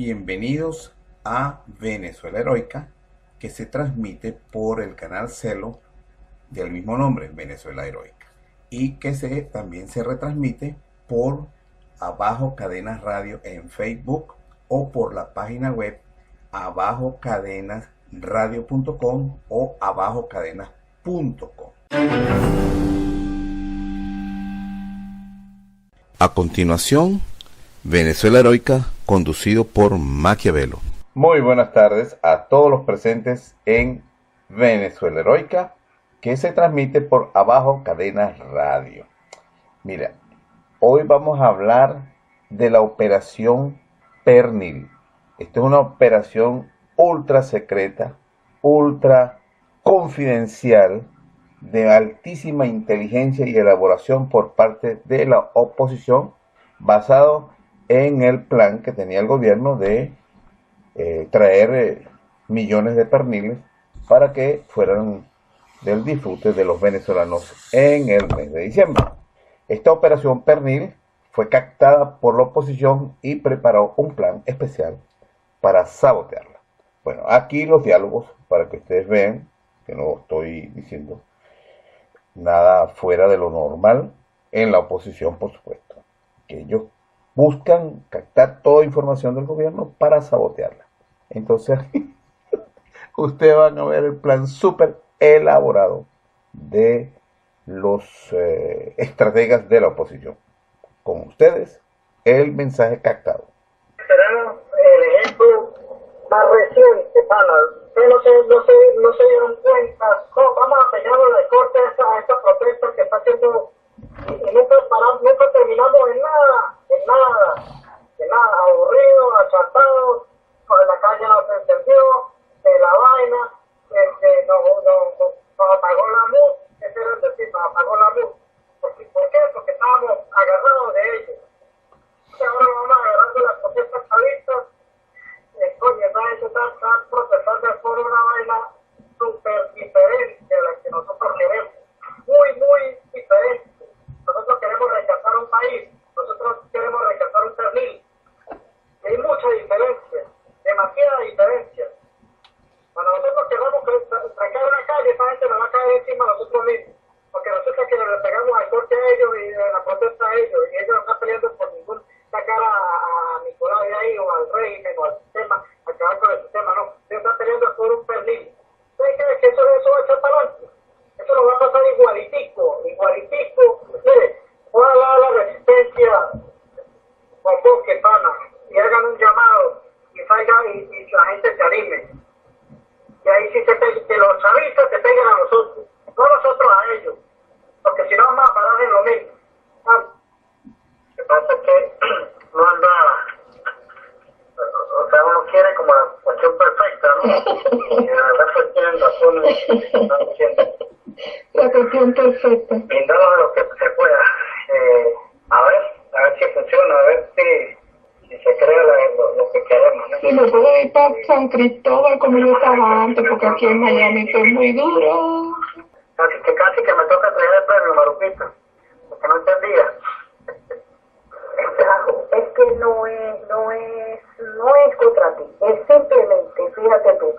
Bienvenidos a Venezuela Heroica, que se transmite por el canal Celo del mismo nombre, Venezuela Heroica, y que también se retransmite por Abajo Cadenas Radio en Facebook o por la página web abajocadenasradio.com o abajocadenas.com. A continuación, Venezuela Heroica, conducido por Maquiavelo. Muy buenas tardes a todos los presentes en Venezuela Heroica, que se transmite por Abajo Cadenas Radio. Mira, hoy vamos a hablar de la operación Pernil. Esta es una operación ultra secreta, ultra confidencial, de altísima inteligencia y elaboración por parte de la oposición, basado en el plan que tenía el gobierno de traer millones de perniles para que fueran del disfrute de los venezolanos en el mes de diciembre. Esta operación Pernil fue captada por la oposición y preparó un plan especial para sabotearla. Bueno, aquí los diálogos, para que ustedes vean que no estoy diciendo nada fuera de lo normal en la oposición, por supuesto, que ellos buscan captar toda información del gobierno para sabotearla. Entonces, ustedes van a ver el plan súper elaborado de los estrategas de la oposición. Con ustedes, el mensaje captado. Será el ejemplo más reciente, pana. Ustedes no se dieron cuenta. No, vamos a pegarle la corte a esta protesta que está haciendo y nunca terminamos en nada, aburrido, achatado, por la calle no se entendió, de la vaina, nos apagó la luz, ese era el decir, nos apagó la luz. ¿Por qué? Porque estábamos agarrados de ellos. Y ahora vamos agarrando las protestas chavistas, coño, están protestando por una vaina súper diferente a la que nosotros queremos, muy diferente. Nosotros queremos rescatar un país, nosotros queremos rescatar un pernil. Hay mucha diferencia, demasiada diferencia. Cuando nosotros queremos trancar una calle, esa gente nos va a caer encima a nosotros mismos. Porque resulta que le pegamos al corte a ellos y a la protesta a ellos, y ellos no están peleando por ningún sacar a Nicolás de ahí, o al régimen, o al sistema, acabar con el sistema, no. Ellos están peleando por un pernil. ¿Ustedes creen que eso va a echar para adelante? Eso nos va a pasar igualitico. Mire, ojalá la resistencia convoque, pana, y hagan un llamado, y salgan y la gente se anime. Y ahí sí que los chavistas se peguen a nosotros, no nosotros a ellos, porque si no vamos a parar en lo mismo. Lo que pasa es que no anda, o sea, uno quiere como la cuestión perfecta, ¿no? Y la verdad que tienen razón en lo que están diciendo. La cuestión perfecta. Brindamos lo que se pueda. A ver si funciona, a ver si se crea lo que queremos, ¿no? Y me puedo ir para San Cristóbal como yo estaba antes, porque aquí en Miami estoy muy duro. Casi que me toca traer el premio, Marupito, porque no entendía. Es que no es contra ti, es simplemente, fíjate tú,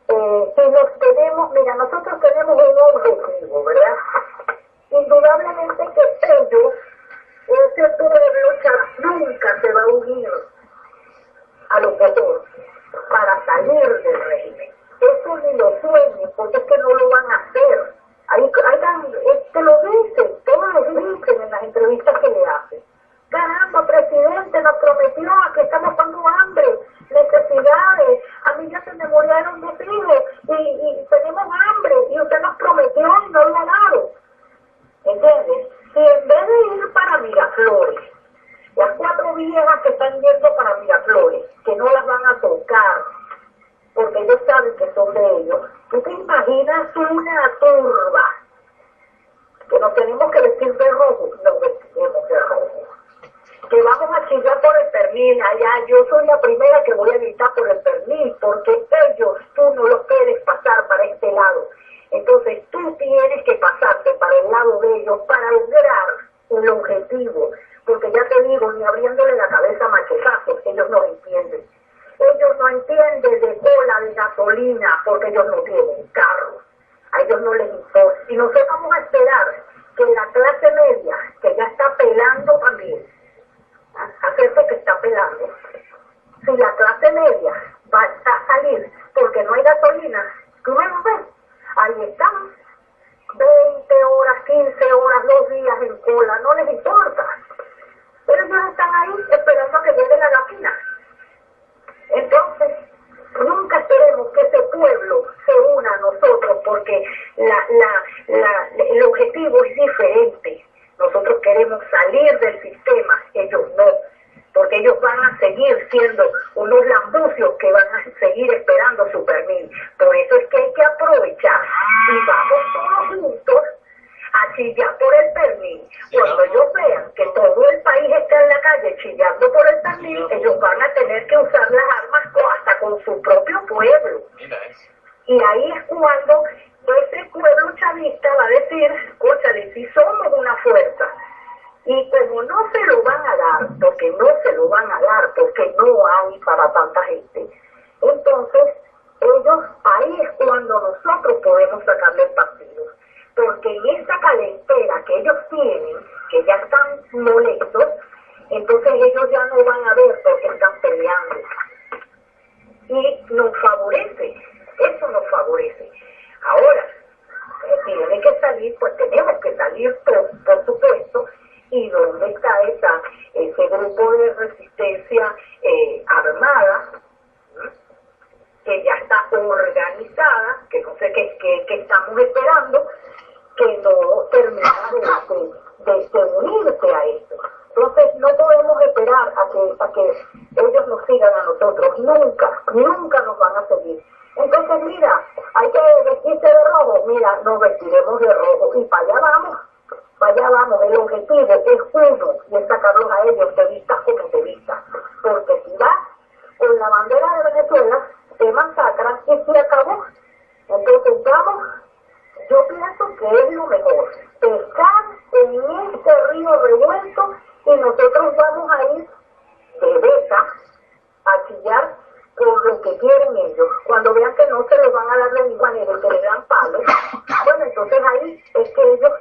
si mira, nosotros tenemos un objetivo, ¿verdad? Indudablemente que ellos, ese actor de lucha nunca se va a unir al opositor para salir del régimen. Eso ni lo sueñen, porque es que no lo van a hacer. Te lo dicen, todos lo dicen en las entrevistas que le hacen. Caramba, presidente, nos prometió que estamos pasando hambre, necesidades, a mí ya se me murieron dos hijos y tenemos hambre y usted nos prometió y no lo ha dado. ¿Entiendes? Si en vez de ir para Miraflores, las 4 viejas que están yendo para Miraflores, que no las van a tocar, porque ellos saben que son de ellos, ¿tú te imaginas una turba que nos tenemos que vestir de rojo? Nos vestimos de rojo. Que vamos a chillar por el pernil, allá yo soy la primera que voy a gritar por el pernil, porque ellos, tú no los puedes pasar para este lado. Entonces tú tienes que pasarte para el lado de ellos para lograr el objetivo, porque ya te digo, ni abriéndole la cabeza a machetazos, ellos no entienden. Ellos no entienden de cola de gasolina porque ellos no tienen carro. A ellos no les importa. Y nosotros vamos a esperar que la clase media, que ya está pelando también, hacerse que está pelando, si la clase media va a salir porque no hay gasolina, tú me lo ves, ahí están, 20 horas, 15 horas, 2 días en cola, no les importa. Pero ellos están ahí esperando a que llegue la gasolina. Entonces, nunca esperemos que ese pueblo se una a nosotros porque el objetivo es diferente. Nosotros queremos salir del sistema, ellos no, porque ellos van a seguir siendo unos lambucios que van a seguir esperando su permiso. Por eso es que hay que aprovechar y vamos todos juntos a chillar por el pernil. Cuando ellos vean que todo el país está en la calle chillando por el pernil, ellos van a tener que usar las armas hasta con su propio pueblo. Y ahí es cuando ese pueblo chavista va a decir, cóchale, si somos una fuerza. Y como no se lo van a dar, porque no se lo van a dar, porque no hay para tanta gente, entonces ellos, ahí es cuando nosotros podemos sacarle partido. Porque en esa calentera que ellos tienen, que ya están molestos, entonces ellos ya no van a ver porque están peleando. Y nos favorece, eso nos favorece. Ahora, tiene que salir, pues tenemos que salir todos, por supuesto. ¿Y dónde está ese grupo de resistencia armada, que ya está organizada, que no sé qué estamos esperando, que no termina de unirse a esto? Entonces no podemos esperar a que ellos nos sigan a nosotros, nunca nos van a seguir. Entonces mira, hay que vestirse de rojo, mira, nos vestiremos de rojo y para allá vamos, el objetivo es uno, y es sacarlos a ellos, te vistas como te vistas, porque si vas con la bandera de Venezuela, te masacran y se acabó. Entonces vamos, yo pienso que es lo mejor, pescar en este río revuelto y nosotros vamos a ir de beta a chillar por lo que quieren ellos. Cuando vean que no se les van a dar de ninguna manera y que les dan palos, bueno, entonces ahí es que ellos,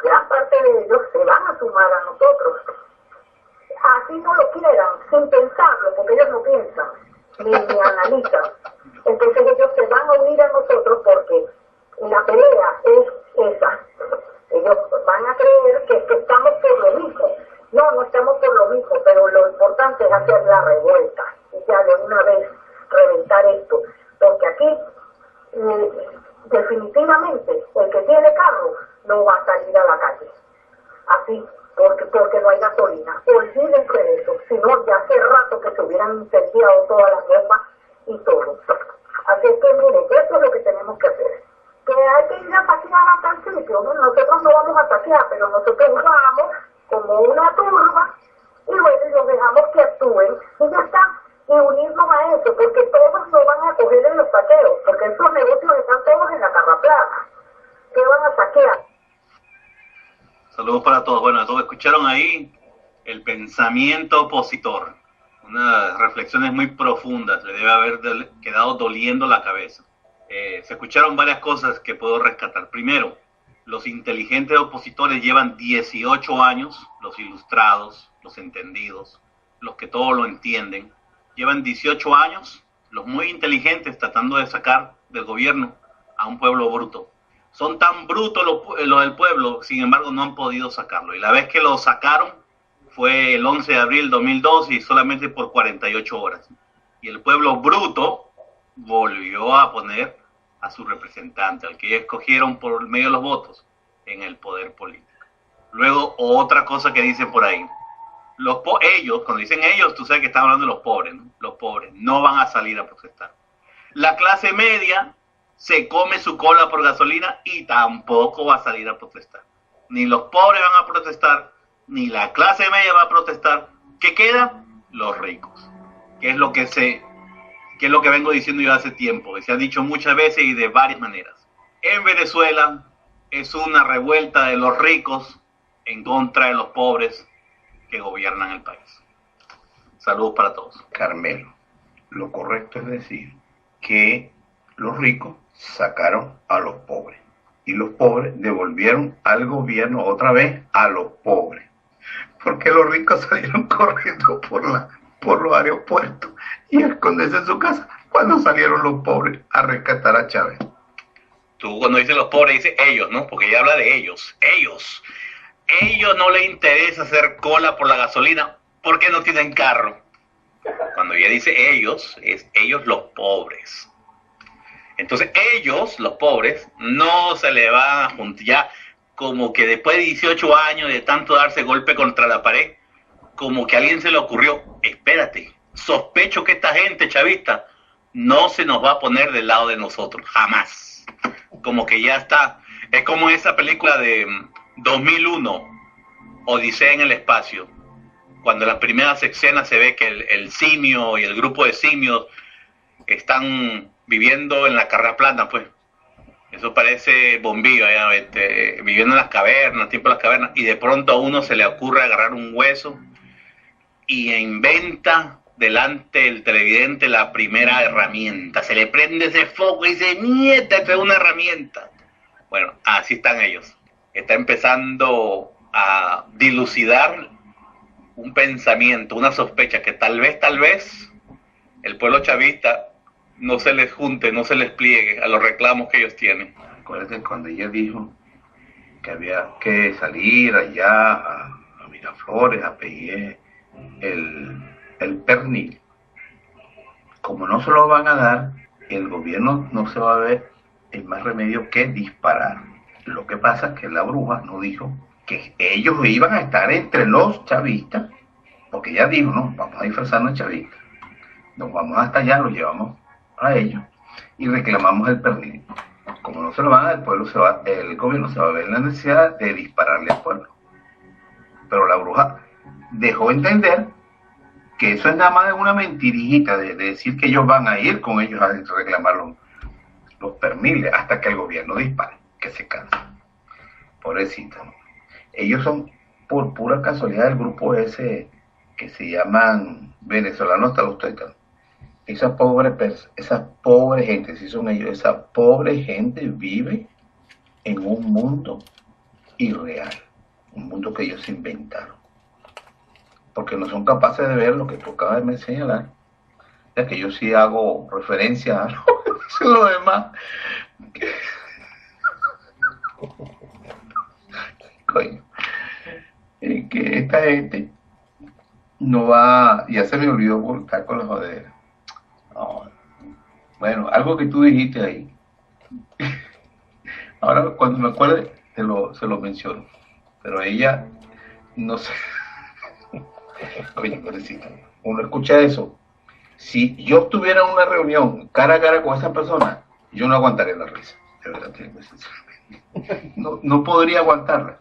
gran parte de ellos, se van a sumar a nosotros. Así no lo quieran, sin pensarlo, porque ellos no piensan, ni analizan. Entonces ellos se van a unir a nosotros porque la pelea es esa. Ellos van a creer que estamos por lo mismo. No estamos por lo mismo, pero lo importante es hacer la revuelta y ya de una vez reventar esto. Porque aquí, definitivamente, el que tiene carro no va a salir a la calle. Así, porque no hay gasolina. Olvídense de eso. Si no, ya hace rato que se hubieran incendiado todas las ropas y todo. Así es que, mire, eso es lo que tenemos que hacer. Que hay que ir a saquear hasta el sitio. Nosotros no vamos a saquear, pero nosotros vamos como una turba y luego los dejamos que actúen y ya está. Y unirnos a eso, porque todos no van a coger en los saqueos, porque esos negocios están todos en la carraplana. ¿Qué van a saquear? Saludos para todos. Bueno, todos escucharon ahí el pensamiento opositor. Unas reflexiones muy profundas, le debe haber quedado doliendo la cabeza. Se escucharon varias cosas que puedo rescatar. Primero, los inteligentes opositores llevan 18 años, los ilustrados, los entendidos, los que todo lo entienden, llevan 18 años, los muy inteligentes, tratando de sacar del gobierno a un pueblo bruto. Son tan brutos los del pueblo, sin embargo no han podido sacarlo. Y la vez que lo sacaron fue el 11 de abril de 2012 y solamente por 48 horas. Y el pueblo bruto volvió a poner a su representante, al que escogieron por medio de los votos, en el poder político. Luego, otra cosa que dicen por ahí. Ellos, cuando dicen ellos, tú sabes que están hablando de los pobres, ¿no? Los pobres no van a salir a protestar. La clase media se come su cola por gasolina y tampoco va a salir a protestar. Ni los pobres van a protestar, ni la clase media va a protestar. ¿Qué queda? Los ricos. Que es lo que vengo diciendo yo hace tiempo, que se ha dicho muchas veces y de varias maneras. En Venezuela es una revuelta de los ricos en contra de los pobres que gobiernan el país. Saludos para todos. Carmelo, Lo correcto es decir que los ricos sacaron a los pobres y los pobres devolvieron al gobierno otra vez a los pobres, porque los ricos salieron corriendo por los aeropuertos y a esconderse en su casa cuando salieron los pobres a rescatar a Chávez. Tú cuando dices los pobres dices ellos, ¿no? Porque ella habla de ellos. Ellos no les interesa hacer cola por la gasolina porque no tienen carro. Cuando ella dice ellos, es ellos los pobres. Entonces ellos, los pobres, no se le van a juntar. Ya como que después de 18 años de tanto darse golpe contra la pared, como que a alguien se le ocurrió, espérate, sospecho que esta gente chavista no se nos va a poner del lado de nosotros, jamás. Como que ya está, es como esa película de 2001, Odisea en el espacio, cuando en las primeras escenas se ve que el simio y el grupo de simios están viviendo en la carrera plana, pues. Eso parece Bombillo, viviendo en las cavernas, tiempo de las cavernas, y de pronto a uno se le ocurre agarrar un hueso y inventa delante del televidente la primera herramienta. Se le prende ese foco y dice, ¡nieta, esta es una herramienta! Bueno, así están ellos. Está empezando a dilucidar un pensamiento, una sospecha que tal vez, el pueblo chavista no se les junte, no se les pliegue a los reclamos que ellos tienen. Acuérdate cuando ella dijo que había que salir allá a Miraflores a pedir el pernil. Como no se lo van a dar, el gobierno no se va a ver el más remedio que disparar. Lo que pasa es que la bruja no dijo que ellos iban a estar entre los chavistas, porque ella dijo, no, vamos a disfrazarnos de chavistas, nos vamos hasta allá, los llevamos a ellos y reclamamos el pernil. Como no se lo van a dar, el gobierno se va a ver la necesidad de dispararle al pueblo. Pero la bruja dejó entender que eso es nada más una mentirijita de decir que ellos van a ir con ellos a reclamar los perniles hasta que el gobierno dispare, que se cansa. Pobrecito, ¿no? Ellos son por pura casualidad del grupo ese que se llaman venezolanos hasta los tuétanos. Esa pobre gente, si son ellos, esa pobre gente vive en un mundo irreal, un mundo que ellos inventaron, porque no son capaces de ver lo que tú acabas de señalar, ya que yo sí hago referencia a lo demás. Coño, que esta gente no va, ya se me olvidó volcar con la jodera. No. Bueno, algo que tú dijiste ahí. Ahora cuando me acuerde se lo menciono. Pero ella, no sé. Oye, pobrecita, uno escucha eso. Si yo estuviera en una reunión cara a cara con esa persona, yo no aguantaría la risa. De verdad, no podría aguantarla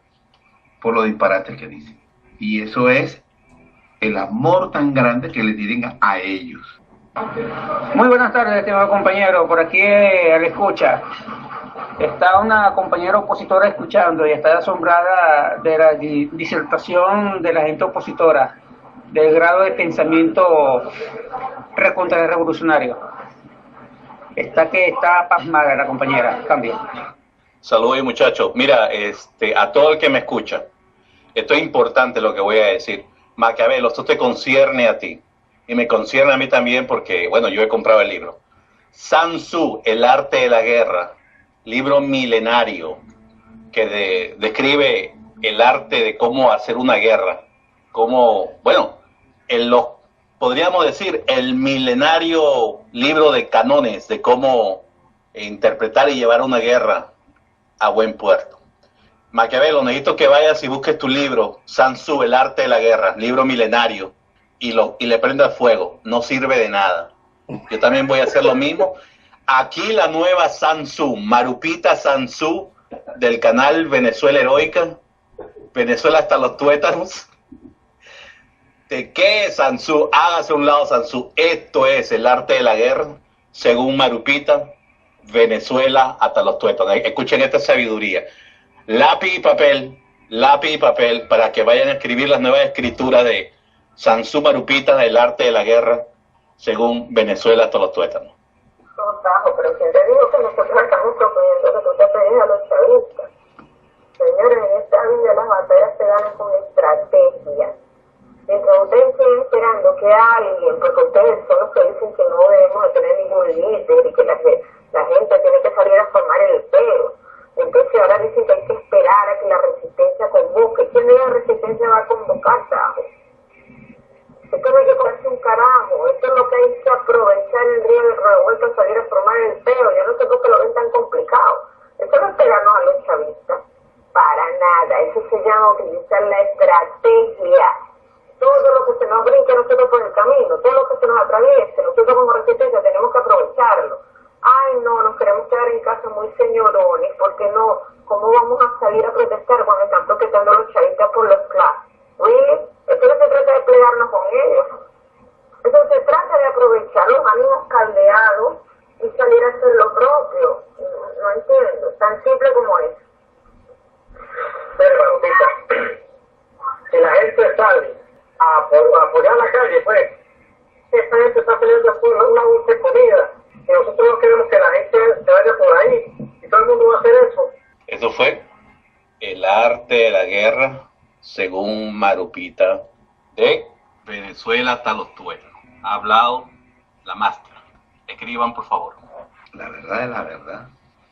por los disparates que dicen. Y eso es el amor tan grande que le tienen a ellos. Muy buenas tardes, estimado compañero. Por aquí a la escucha. Está una compañera opositora escuchando y está asombrada de la disertación de la gente opositora, del grado de pensamiento revolucionario. Está pasmada la compañera. Cambia. Saludos, muchachos. Mira, a todo el que me escucha, esto es importante lo que voy a decir. Maquiavelo, esto te concierne a ti y me concierne a mí también porque, bueno, yo he comprado el libro. Sun Tzu, El arte de la guerra, libro milenario que describe el arte de cómo hacer una guerra, podríamos decir, el milenario libro de canones de cómo interpretar y llevar una guerra a buen puerto. Maquiavelo, necesito que vayas y busques tu libro, Sun Tzu, El arte de la guerra, libro milenario, y le prendas fuego, no sirve de nada. Yo también voy a hacer lo mismo. Aquí la nueva Sun Tzu, Marupita Sun Tzu, del canal Venezuela Heroica, Venezuela hasta los tuétanos. ¿De qué Sun Tzu? Hágase a un lado Sun Tzu. Esto es el arte de la guerra, según Marupita, Venezuela hasta los tuétanos. Escuchen esta sabiduría. Lápiz y papel, para que vayan a escribir las nuevas escrituras de Sun Tzu Marupita, del arte de la guerra, según Venezuela hasta los tuétanos. No, Tajo, pero ¿quién te dijo que nosotros estamos proponiendo que tú te pegues a los chavistas? Señores, en esta vida las batallas se ganan con estrategia. Mientras ustedes siguen esperando que alguien, porque ustedes son los que dicen que no debemos de tener ningún líder y que la gente tiene que salir a formar el peo. Entonces ahora dicen que hay que esperar a que la resistencia convoque. ¿Quién de la resistencia va a convocar, Tajo? Esto no hay que ponerse un carajo. Esto es lo que hay que aprovechar el día de revuelta, salir a formar el peo. Yo no sé por qué lo ven tan complicado. Eso no es pegarnos a los chavistas. Para nada. Eso se llama utilizar la estrategia. Todo lo que se nos brinque a nosotros por el camino, todo lo que se nos atraviese, nosotros como resistencia tenemos que aprovecharlo. Ay, no, nos queremos quedar en casa muy señorones, porque no, ¿cómo vamos a salir a protestar cuando están protestando los chavistas por los clases? ¿Really? Esto no se trata de plegarnos con ellos. Eso se trata de aprovechar los ánimos caldeados y salir a hacer lo propio. No entiendo, tan simple como es. Pero, Marupita, si la gente sale a apoyar la calle, pues, esta gente está peleando por una dulce comida. Y nosotros no queremos que la gente se vaya por ahí. Y todo el mundo va a hacer eso. Eso fue El arte de la guerra, según Marupita, de Venezuela hasta los tuétanos. Ha hablado la máster. Escriban, por favor. La verdad,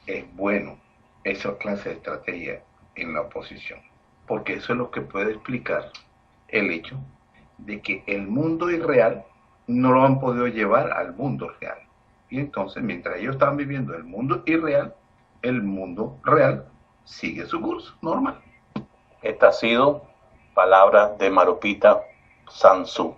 es bueno esa clase de estrategia en la oposición, porque eso es lo que puede explicar el hecho de que el mundo irreal no lo han podido llevar al mundo real. Y entonces, mientras ellos están viviendo el mundo irreal, el mundo real sigue su curso normal. Esta ha sido palabra de Marupita Sansú.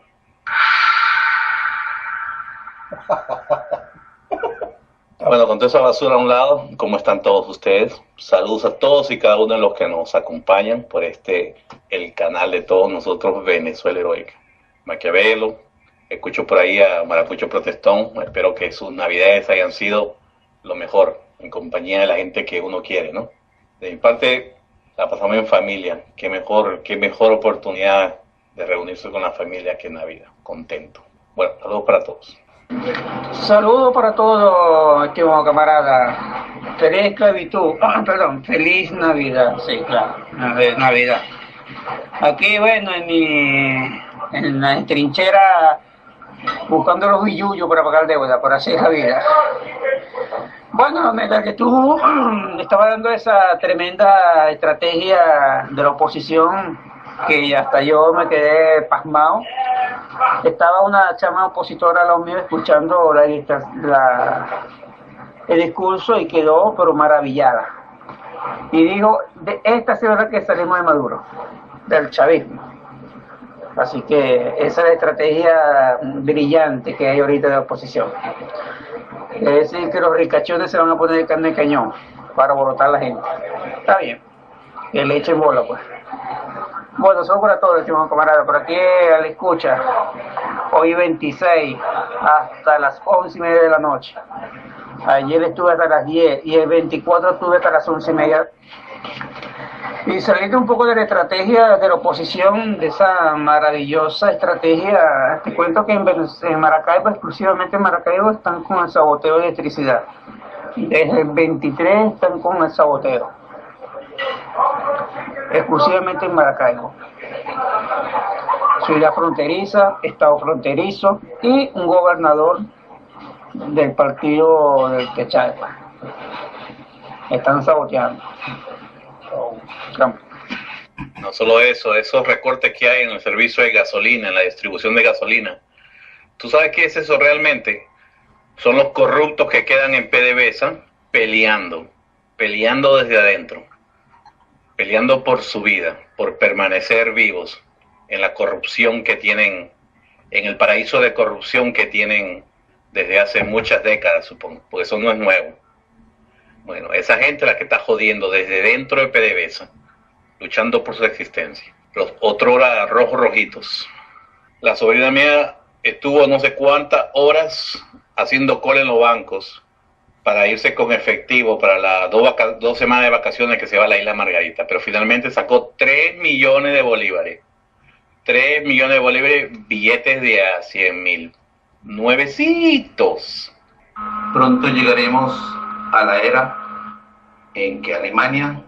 Bueno, con toda esa basura a un lado, ¿cómo están todos ustedes? Saludos a todos y cada uno de los que nos acompañan por el canal de todos nosotros, Venezuela Heroica. Maquiavelo, escucho por ahí a Maracucho Protestón, espero que sus navidades hayan sido lo mejor, en compañía de la gente que uno quiere, ¿no? De mi parte, la pasamos en familia, qué mejor oportunidad de reunirse con la familia que en Navidad, contento. Bueno, saludos para todos. Saludos para todos, estimado camarada. Feliz esclavitud, feliz Navidad, sí, claro, Navidad. Aquí, bueno, en la trinchera, buscando los billullos para pagar deuda, por así es la vida. Bueno, mientras que tú estabas dando esa tremenda estrategia de la oposición, que hasta yo me quedé pasmado, estaba una chama opositora a lo mío escuchando el discurso y quedó pero maravillada. Y dijo, de esta es la que salimos de Maduro, del chavismo. Así que esa es la estrategia brillante que hay ahorita de la oposición. Es decir, que los ricachones se van a poner de carne de cañón para alborotar a la gente. Está bien, que le echen bola, pues. Bueno, solo para todos, estimados camaradas. Por aquí a la escucha, hoy 26 hasta las 11:30 de la noche. Ayer estuve hasta las 10 y el 24 estuve hasta las 11:30. Y saliendo un poco de la estrategia de la oposición, de esa maravillosa estrategia, te cuento que en Maracaibo, exclusivamente en Maracaibo, están con el saboteo de electricidad. Desde el 23 están con el saboteo. Exclusivamente en Maracaibo. Ciudad fronteriza, estado fronterizo y un gobernador del partido del Techalpa. Están saboteando. No solo eso, esos recortes que hay en el servicio de gasolina, en la distribución de gasolina. ¿Tú sabes qué es eso realmente? Son los corruptos que quedan en PDVSA peleando desde adentro, peleando por su vida, por permanecer vivos en la corrupción que tienen, en el paraíso de corrupción que tienen desde hace muchas décadas, supongo, porque eso no es nuevo. Bueno, esa gente es la que está jodiendo desde dentro de PDVSA, luchando por su existencia. Los otrora rojitos. La sobrina mía estuvo no sé cuántas horas haciendo cola en los bancos para irse con efectivo para las 2 semanas de vacaciones que se va a la isla Margarita, pero finalmente sacó 3 millones de bolívares. 3 millones de bolívares, billetes de a 100.000 nuevecitos. Pronto llegaremos a la era en que Alemania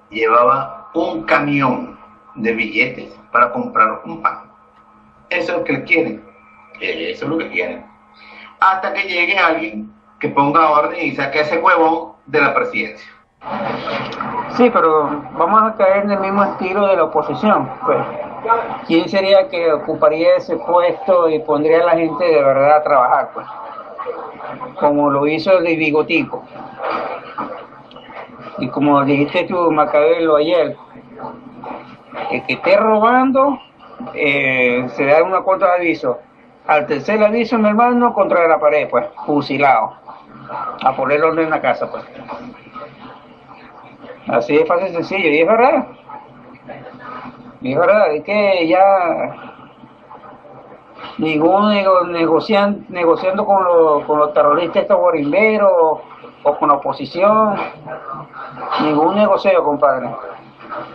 llevaba un camión de billetes para comprar un pan. Eso es lo que quieren. Eso es lo que quieren. Hasta que llegue alguien que ponga orden y saque a ese huevón de la presidencia. Sí, pero vamos a caer en el mismo estilo de la oposición. Pues, ¿quién sería que ocuparía ese puesto y pondría a la gente de verdad a trabajar? Pues, como lo hizo el de Bigotico. Y como dijiste tú, Macabelo, ayer, el que esté robando, se da una contraaviso. Al tercer aviso, mi hermano, contra la pared, pues, fusilado. A poner orden en la casa, pues. Así de fácil y sencillo, y es verdad. Y es verdad, es que ya ningún negociando con los terroristas estos guarimberos o con la oposición, ningún negocio, compadre.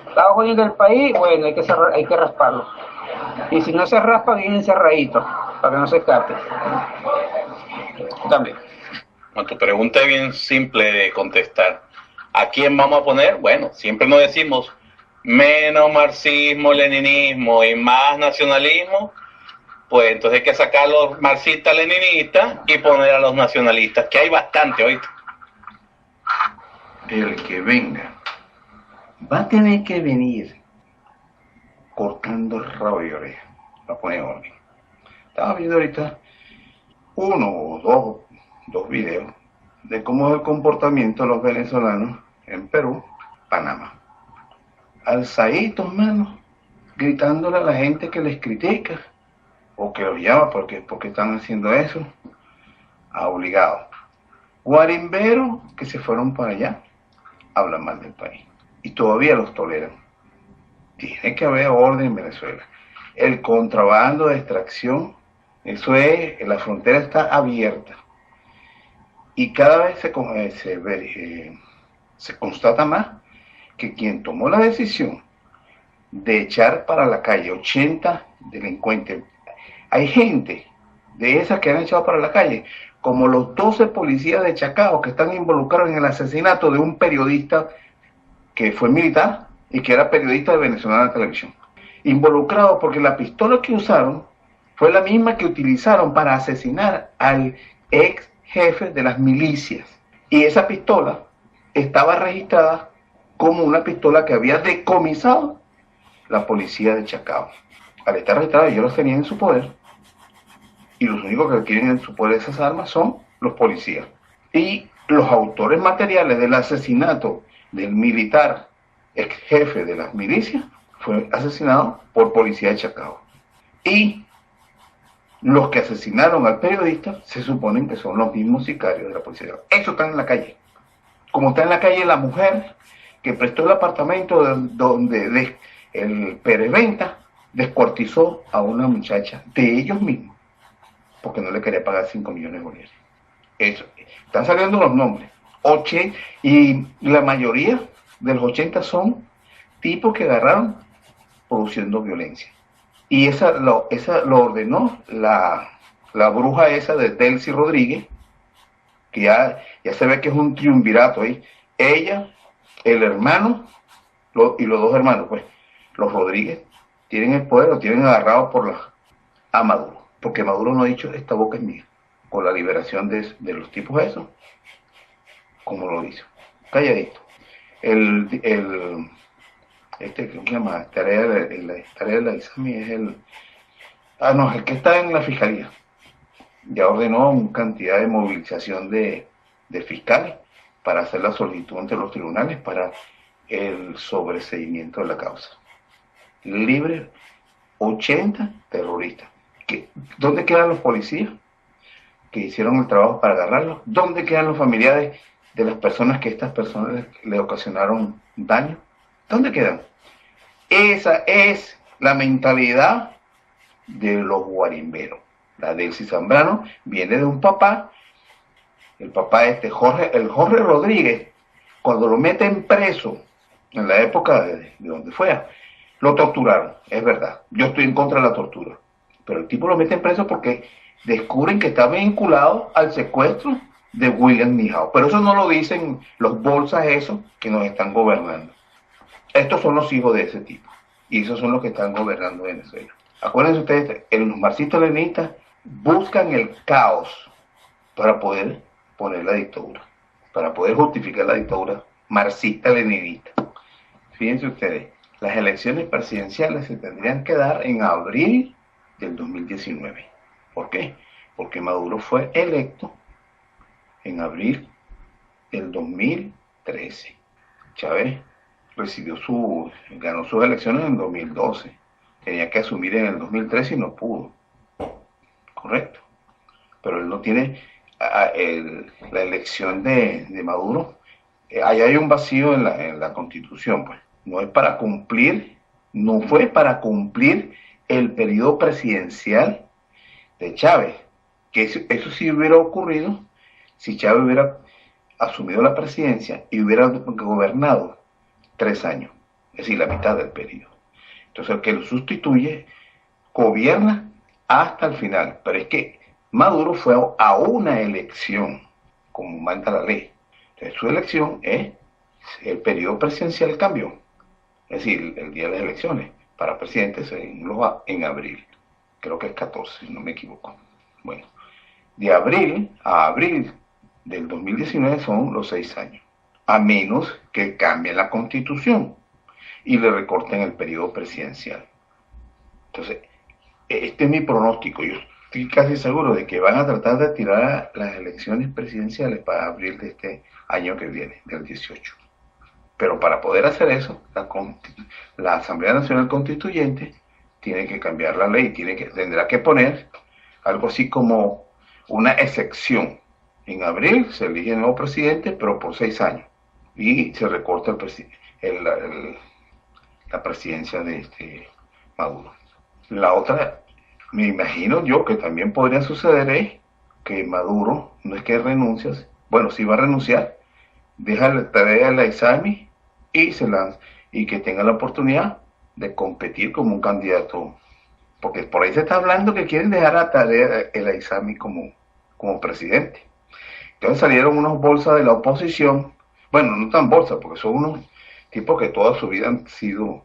Está jodiendo el país, bueno, hay que rasparlo. Y si no se raspa, bien encerradito, para que no se escape. También. Bueno, tu pregunta es bien simple de contestar. ¿A quién vamos a poner? Bueno, siempre nos decimos menos marxismo, leninismo y más nacionalismo. Pues entonces hay que sacar a los marxistas, leninistas y poner a los nacionalistas, que hay bastante ahorita. El que venga va a tener que venir cortando el rabo y oreja para poner orden. Estaba viendo ahorita uno o dos videos de cómo es el comportamiento de los venezolanos en Perú, Panamá. Alzaditos, mano, gritándole a la gente que les critica o que los llama porque están haciendo eso, a obligados. Guarimberos que se fueron para allá, hablan mal del país y todavía los toleran. Tiene que haber orden en Venezuela. El contrabando de extracción, eso es, la frontera está abierta y cada vez se constata más que quien tomó la decisión de echar para la calle 80 delincuentes, hay gente de esas que han echado para la calle, como los 12 policías de Chacao que están involucrados en el asesinato de un periodista que fue militar y que era periodista de Venezolana Televisión. Involucrados porque la pistola que usaron fue la misma que utilizaron para asesinar al ex jefe de las milicias. Y esa pistola estaba registrada como una pistola que había decomisado la policía de Chacao. Al estar registrada, ellos los tenían en su poder. Y los únicos que tienen en su poder esas armas son los policías. Y los autores materiales del asesinato del militar ex jefe de las milicias fue asesinado por policía de Chacao. Y los que asesinaron al periodista se suponen que son los mismos sicarios de la policía de Chacao. Eso está en la calle. Como está en la calle la mujer que prestó el apartamento donde el Pereventa descuartizó a una muchacha de ellos mismos porque no le quería pagar 5 millones de bolívares. Eso. Están saliendo los nombres. Y la mayoría de los 80 son tipos que agarraron produciendo violencia. Y esa lo ordenó la bruja esa de Delcy Rodríguez, que ya se ve que es un triunvirato ahí. Ella, el hermano y los dos hermanos, pues, los Rodríguez, tienen el poder, lo tienen agarrado a Maduro. Porque Maduro no ha dicho, esta boca es mía, con la liberación de los tipos esos, como lo dice, calladito. ¿Cómo se llama? Tarea de la Isami es el que está en la fiscalía. Ya ordenó una cantidad de movilización de fiscales para hacer la solicitud ante los tribunales para el sobreseimiento de la causa. Libre 80 terroristas. ¿Dónde quedan los policías que hicieron el trabajo para agarrarlos? ¿Dónde quedan los familiares de las personas que estas personas le ocasionaron daño? ¿Dónde quedan? Esa es la mentalidad de los guarimberos. La Delcy Zambrano viene de un papá, el papá Jorge Rodríguez, cuando lo meten preso en la época de donde fuera, lo torturaron, es verdad. Yo estoy en contra de la tortura. Pero el tipo lo meten preso porque descubren que está vinculado al secuestro de William Nijao. Pero eso no lo dicen los bolsas esos que nos están gobernando. Estos son los hijos de ese tipo. Y esos son los que están gobernando Venezuela. Acuérdense ustedes, los marxistas-leninistas buscan el caos para poder poner la dictadura, para poder justificar la dictadura marxista-leninista. Fíjense ustedes, las elecciones presidenciales se tendrían que dar en abril del 2019. ¿Por qué? Porque Maduro fue electo en abril del 2013. Chávez ganó sus elecciones en 2012. Tenía que asumir en el 2013 y no pudo. Correcto. Pero él no tiene la elección de Maduro. Ahí hay un vacío en la Constitución, pues. No fue para cumplir el periodo presidencial de Chávez. Que eso sí hubiera ocurrido si Chávez hubiera asumido la presidencia y hubiera gobernado 3 años, es decir, la mitad del periodo. Entonces el que lo sustituye gobierna hasta el final, pero es que Maduro fue a una elección, como manda la ley. Entonces su elección es, el periodo presidencial cambió, es decir, el día de las elecciones para presidente se engloba en abril, creo que es 14, si no me equivoco. Bueno, de abril a abril del 2019 son los 6 años, a menos que cambie la Constitución y le recorten el periodo presidencial. Entonces, este es mi pronóstico. Yo estoy casi seguro de que van a tratar de tirar las elecciones presidenciales para abril de este año que viene, del 18. Pero para poder hacer eso, la Asamblea Nacional Constituyente tiene que cambiar la ley, tendrá que poner algo así como una excepción. En abril se elige el nuevo presidente, pero por 6 años. Y se recorta la presidencia de Maduro. La otra, me imagino yo que también podría suceder es que Maduro, no es que renuncia, bueno, sí va a renunciar, deja la tarea de la ISAMI y se lanza, y que tenga la oportunidad de competir como un candidato, porque por ahí se está hablando que quieren dejar a tarea de la ISAMI como presidente. Entonces salieron unos bolsas de la oposición, bueno, no tan bolsas, porque son unos tipos que toda su vida han sido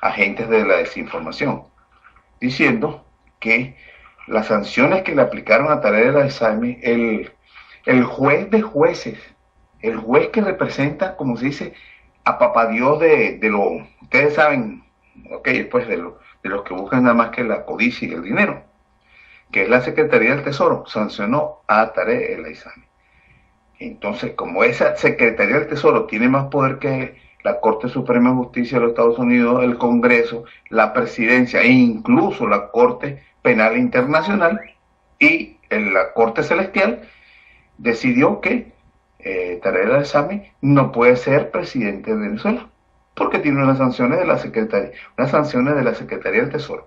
agentes de la desinformación, diciendo que las sanciones que le aplicaron a Tarea de la ISAMI, el juez de jueces, el juez que representa, como se dice, a papá Dios ustedes saben, pues de los que buscan nada más que la codicia y el dinero, que es la Secretaría del Tesoro, sancionó a Tarea de la ISAMI. Entonces, como esa Secretaría del Tesoro tiene más poder que la Corte Suprema de Justicia de los Estados Unidos, el Congreso, la Presidencia e incluso la Corte Penal Internacional y la Corte Celestial, decidió que Tarea de la ISAMI no puede ser presidente de Venezuela porque tiene unas sanciones de la Secretaría del Tesoro.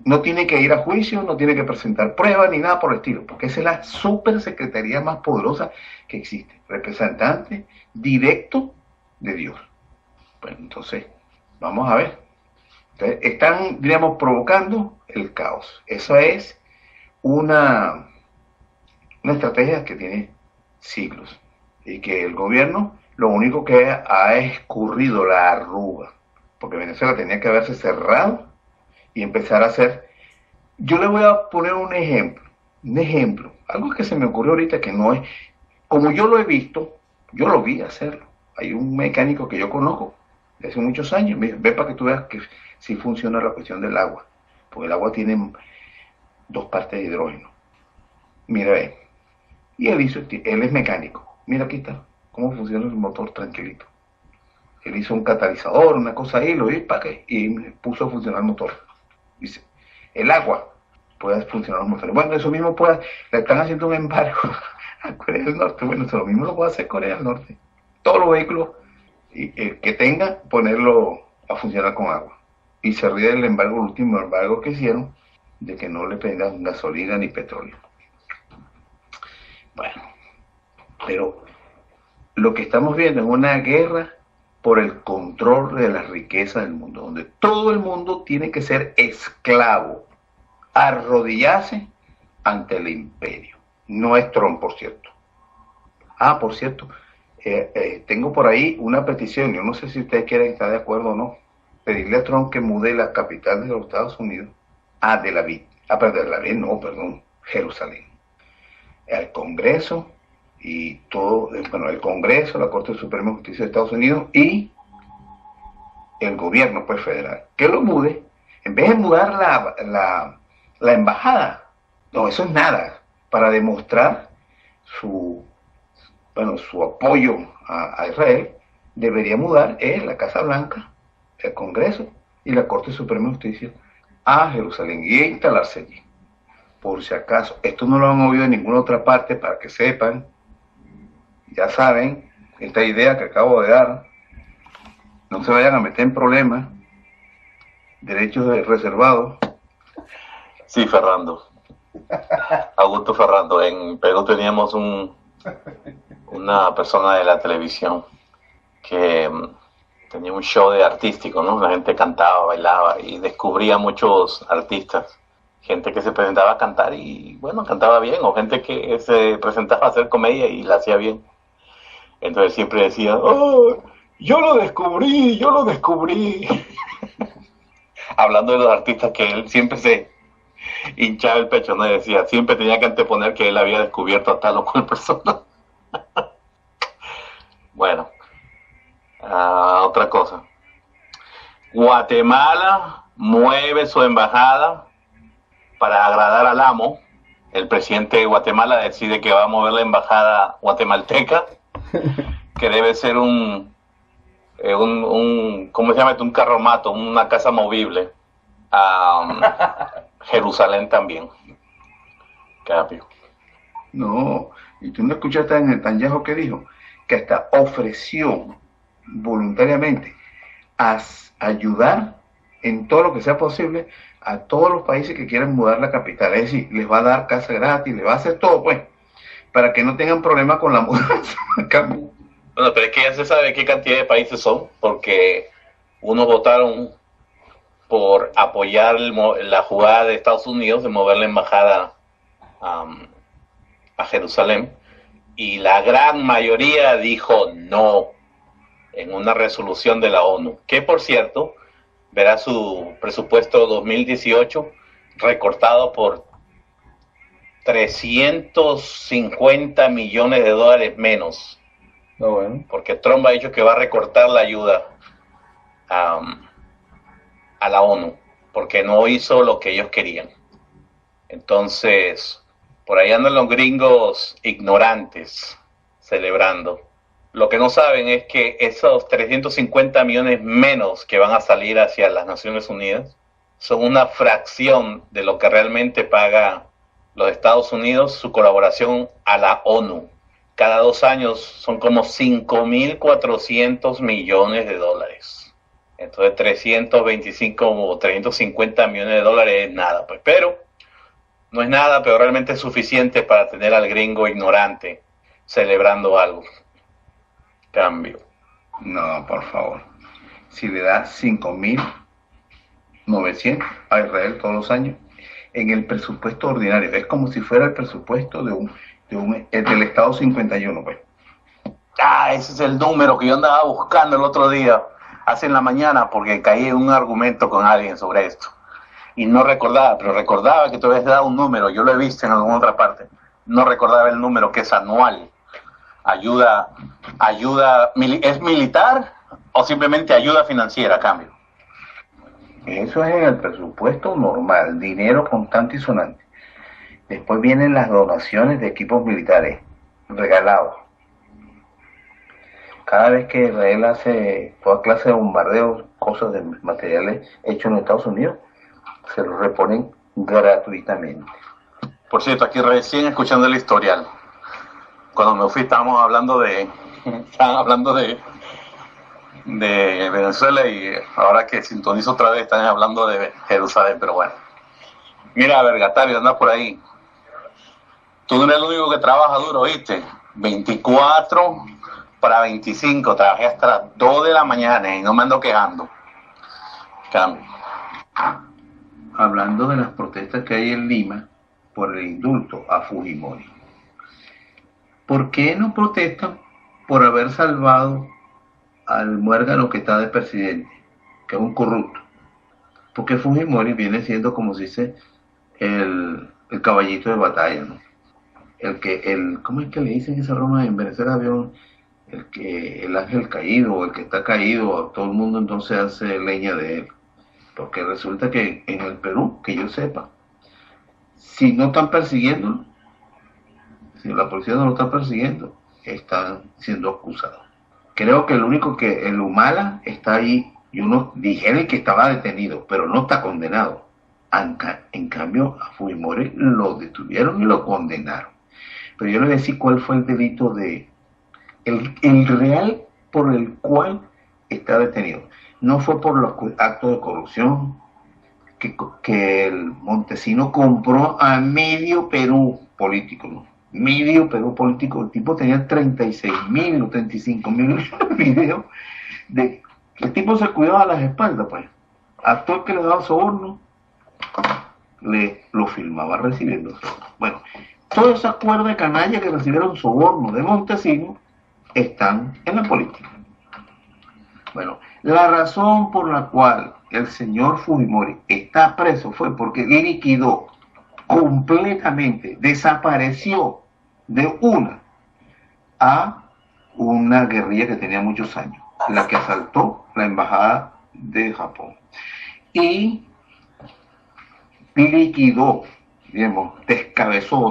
No tiene que ir a juicio, no tiene que presentar pruebas ni nada por el estilo, porque esa es la supersecretaría más poderosa que existe, representante directo de Dios. Bueno, entonces, vamos a ver. Entonces, están, diríamos, provocando el caos. Esa es una estrategia que tiene siglos y que el gobierno lo único que ha escurrido la arruga, porque Venezuela tenía que haberse cerrado y empezar a hacer. Yo le voy a poner un ejemplo, algo que se me ocurrió ahorita que no es, como yo lo he visto, yo lo vi hacerlo. Hay un mecánico que yo conozco de hace muchos años, me dice, ve para que tú veas que sí funciona la cuestión del agua, porque el agua tiene 2 partes de hidrógeno. Mira, y él es mecánico, mira aquí está, cómo funciona el motor tranquilito. Él hizo un catalizador, una cosa ahí, lo hizo y puso a funcionar el motor. Dice, el agua puede funcionar los motores. Bueno, eso mismo le están haciendo un embargo a Corea del Norte. Bueno, eso lo mismo lo puede hacer Corea del Norte. Todos los vehículos que tenga, ponerlo a funcionar con agua. Y se ríe del embargo, el último embargo que hicieron, de que no le prendan gasolina ni petróleo. Bueno, pero lo que estamos viendo es una guerra por el control de las riquezas del mundo, donde todo el mundo tiene que ser esclavo, arrodillarse ante el imperio. No es Trump, por cierto. Por cierto, tengo por ahí una petición, yo no sé si ustedes quieren estar de acuerdo o no, pedirle a Trump que mude la capital de los Estados Unidos a Tel Aviv. Jerusalén. El Congreso y todo, el Congreso, la Corte Suprema de Justicia de Estados Unidos y el gobierno pues federal, que lo mude, en vez de mudar la embajada. No, eso es nada, para demostrar su apoyo a Israel, debería mudar la Casa Blanca, el Congreso y la Corte Suprema de Justicia a Jerusalén y instalarse allí. Por si acaso, esto no lo han oído en ninguna otra parte, para que sepan, ya saben, esta idea que acabo de dar, no se vayan a meter en problemas, derechos reservados. Sí, Fernando. Augusto Ferrando, en Perú teníamos una persona de la televisión que tenía un show de artístico, ¿no? La gente cantaba, bailaba y descubría muchos artistas, gente que se presentaba a cantar y, bueno, cantaba bien, o gente que se presentaba a hacer comedia y la hacía bien. Entonces siempre decía, ¡oh, yo lo descubrí! Hablando de los artistas que él siempre se hinchaba el pecho, ¿no? Decía, siempre tenía que anteponer que él había descubierto a tal o cual persona. Bueno, otra cosa. Guatemala mueve su embajada para agradar al amo. El presidente de Guatemala decide que va a mover la embajada guatemalteca, que debe ser ¿cómo se llama? Un carromato, una casa movible. Jerusalén también. Cambio. No, y tú no escuchaste en Netanyahu que dijo que hasta ofreció voluntariamente a ayudar en todo lo que sea posible a todos los países que quieran mudar la capital. Es decir, les va a dar casa gratis, les va a hacer todo, pues, para que no tengan problemas con la mudanza. Bueno, pero es que ya se sabe qué cantidad de países son, porque unos votaron por apoyar la jugada de Estados Unidos de mover la embajada a Jerusalén, y la gran mayoría dijo no en una resolución de la ONU, que por cierto verá su presupuesto 2018 recortado por 350 millones de dólares menos. Bueno. Porque Trump ha dicho que va a recortar la ayuda a la ONU, porque no hizo lo que ellos querían. Entonces, por ahí andan los gringos ignorantes celebrando. Lo que no saben es que esos 350 millones menos que van a salir hacia las Naciones Unidas son una fracción de lo que realmente paga los Estados Unidos su colaboración a la ONU. Cada 2 años son como 5.400 millones de dólares. Entonces 325 o 350 millones de dólares es nada, pues. Pero no es nada, pero realmente es suficiente para tener al gringo ignorante celebrando algo. Cambio. No, por favor. Si le da 5.900 a Israel todos los años en el presupuesto ordinario, es como si fuera el presupuesto del Estado 51, pues. Ese es el número que yo andaba buscando el otro día, hace en la mañana, porque caí en un argumento con alguien sobre esto. Y no recordaba, pero recordaba que tú habías dado un número, yo lo he visto en alguna otra parte. No recordaba el número, que es anual. Ayuda, ¿es militar o simplemente ayuda financiera a cambio? Eso es en el presupuesto normal, dinero constante y sonante. Después vienen las donaciones de equipos militares regalados. Cada vez que Israel hace toda clase de bombardeos, cosas de materiales hechos en Estados Unidos, se los reponen gratuitamente. Por cierto, aquí recién escuchando el historial, cuando me fui estaban hablando de Venezuela, y ahora que sintonizo otra vez están hablando de Jerusalén, pero bueno. Mira, Vergatario, anda por ahí. Tú no eres el único que trabaja duro, ¿viste? 24 para 25, trabajé hasta las 2 de la mañana y no me ando quejando. Cambio. Hablando de las protestas que hay en Lima, por el indulto a Fujimori. ¿Por qué no protestan por haber salvado al muérgano que está de presidente, que es un corrupto? Porque Fujimori viene siendo, como se dice, el caballito de batalla, ¿no? ¿Cómo es que le dicen esa broma en Venezuela? El ángel caído, o el que está caído, todo el mundo entonces hace leña de él. Porque resulta que en el Perú, que yo sepa, si no están persiguiendo, si la policía no lo está persiguiendo, están siendo acusados. Creo que el único que el Humala está ahí, y uno dijeron que estaba detenido, pero no está condenado. En cambio, a Fujimori lo detuvieron y lo condenaron. Pero yo le voy a decir cuál fue el delito el real por el cual está detenido. No fue por los actos de corrupción que el Montesino compró a medio Perú político, ¿no? Medio Perú político. El tipo tenía 36.000 o 35.000 videos. El tipo se cuidaba las espaldas, pues. A todo el que le daba soborno, lo filmaba recibiendo soborno. Bueno, toda esa cuerda de canalla que recibieron soborno de Montesino están en la política. Bueno, la razón por la cual el señor Fujimori está preso fue porque liquidó completamente, desapareció de a una guerrilla que tenía muchos años, la que asaltó la embajada de Japón. Y liquidó, digamos, descabezó,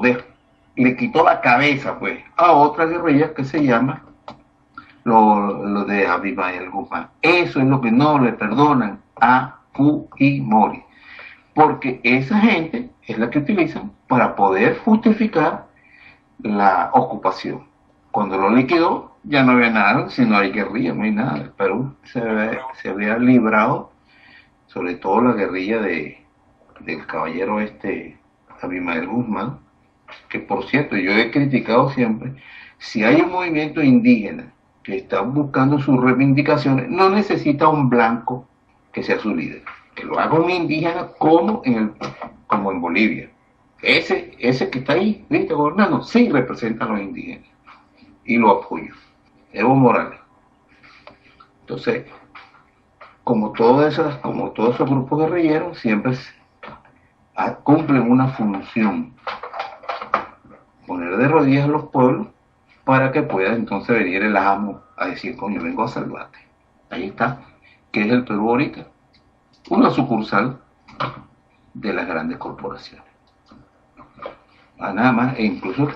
le quitó la cabeza, pues, a otra guerrilla que se llama lo de Abimael Guzmán. Eso es lo que no le perdonan a Fujimori, porque esa gente es la que utilizan para poder justificar la ocupación. Cuando lo liquidó, ya no había nada, si no hay guerrilla, no hay nada. El Perú se había librado, sobre todo la guerrilla del caballero Abimael Guzmán, que por cierto, yo he criticado siempre, si hay un movimiento indígena que está buscando sus reivindicaciones, no necesita un blanco que sea su líder, que lo haga un indígena como en Bolivia. Ese que está ahí, ¿viste, gobernando? Sí representa a los indígenas y lo apoyo. Evo Morales. Entonces, como todos esos grupos guerrilleros, siempre cumplen una función: poner de rodillas a los pueblos para que pueda entonces venir el amo a decir, coño, vengo a salvarte. Ahí está, que es el Perú ahorita, una sucursal de las grandes corporaciones. Nada más, e incluso